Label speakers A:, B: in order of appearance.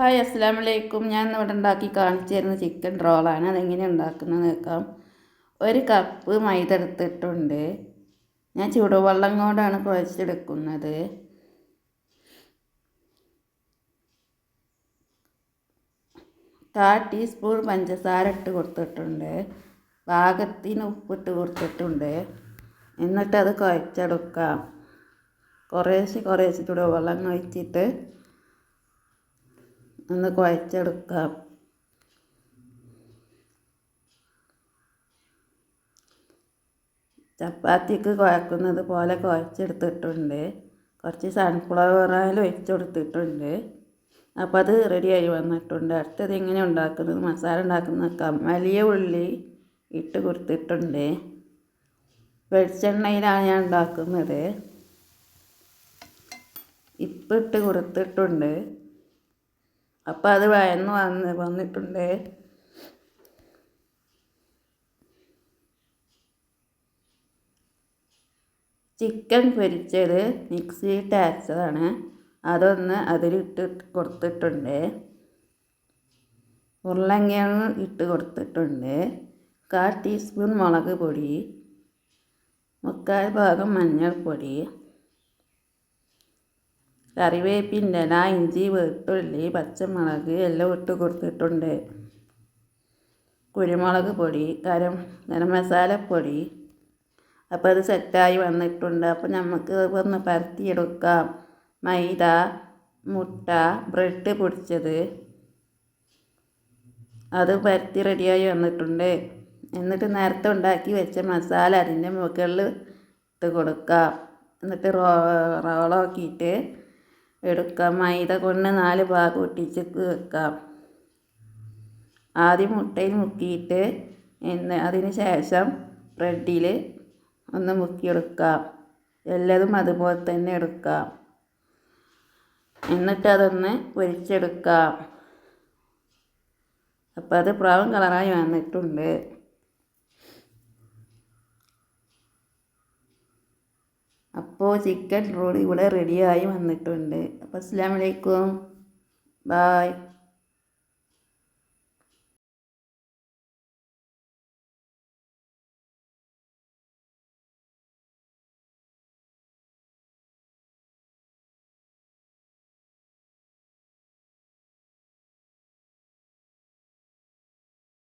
A: Hi അസ്സലാമു അലൈക്കും. ഞാൻ ഇവിടെ ഉണ്ടാക്കി കാണിച്ചു തരുന്ന ചിക്കൻ റോളാണ്. അതെങ്ങനെ ഉണ്ടാക്കുന്നത് നോക്കാം. ഒരു കപ്പ് മൈദ എടുത്തിട്ടുണ്ട്. ഞാൻ ചൂടുവെള്ളം കൊണ്ടാണ് കുഴച്ചെടുക്കുന്നത്. കാൽ ടീസ്പൂൺ പഞ്ചസാര ഇട്ട് കൊടുത്തിട്ടുണ്ട്. പാകത്തിന് ഉപ്പിട്ട് കൊടുത്തിട്ടുണ്ട്. എന്നിട്ടത് കുഴച്ചെടുക്കാം. കുറേശ്ശെ ചൂടുവെള്ളം ഒഴിച്ചിട്ട് ഒന്ന് കുഴച്ചെടുക്കാം. ചപ്പാത്തിക്ക് കുഴക്കുന്നത് പോലെ കുഴച്ചെടുത്തിട്ടുണ്ട്. കുറച്ച് സൺഫ്ലവർ ഓയിൽ ഒഴിച്ച് കൊടുത്തിട്ടുണ്ട്. അപ്പോൾ അത് റെഡിയായി വന്നിട്ടുണ്ട്. അടുത്തത് എങ്ങനെ ഉണ്ടാക്കുന്നത്, മസാല ഉണ്ടാക്കുന്ന വലിയ ഉള്ളി ഇട്ട് കൊടുത്തിട്ടുണ്ട്. വെളിച്ചെണ്ണയിലാണ് ഞാൻ ഉണ്ടാക്കുന്നത്. ഇപ്പിട്ട് കൊടുത്തിട്ടുണ്ട്. അപ്പോൾ അത് വന്നിട്ടുണ്ട്. ചിക്കൻ പൊരിച്ചത് മിക്സിയിട്ട് അരച്ചതാണ്. അതൊന്ന് അതിലിട്ട് കൊടുത്തിട്ടുണ്ട്. ഉരുളക്കിഴങ്ങ് ഇട്ട് കൊടുത്തിട്ടുണ്ട്. കാൽ ടീസ്പൂൺ മുളക് പൊടി, 3/4 ഭാഗം മഞ്ഞൾപ്പൊടി, കറിവേപ്പിൻ്റെ ഇല, ഇഞ്ചി, വെളുത്തുള്ളി, പച്ചമുളക് എല്ലാം ഇട്ട് കൊടുത്തിട്ടുണ്ട്. കുരുമുളക് പൊടി, ഗരം മസാലപ്പൊടി. അപ്പോൾ അത് സെറ്റായി വന്നിട്ടുണ്ട്. അപ്പോൾ നമുക്ക് ഒന്ന് പരത്തിയെടുക്കാം. മൈദ, മുട്ട, ബ്രെഡ് പൊടിച്ചത് അത് പരത്തി റെഡിയായി വന്നിട്ടുണ്ട്. എന്നിട്ട് നേരത്തെ ഉണ്ടാക്കി വെച്ച മസാല അതിൻ്റെ മുകളിൽ ഇട്ട് കൊടുക്കാം. എന്നിട്ട് റോളാക്കിയിട്ട് എടുക്കാം. മൈദ കൊണ്ട് 4 ഭാഗം ഒട്ടിച്ച് വെക്കാം. ആദ്യം മുട്ടയിൽ മുക്കിയിട്ട് അതിന് ശേഷം ബ്രെഡിൽ ഒന്ന് മുക്കിയെടുക്കാം. എല്ലാതും അതുപോലെ തന്നെ എടുക്കാം. എന്നിട്ട് അതൊന്ന് പൊരിച്ചെടുക്കാം. അപ്പോൾ അത് ബ്രൗൺ കളറായി വന്നിട്ടുണ്ട്. അപ്പോൾ ചിക്കൻ റോൾ ഇവിടെ റെഡിയായി വന്നിട്ടുണ്ട്. അപ്പോൾ അസ്സലാമു അലൈക്കും. ബായ്.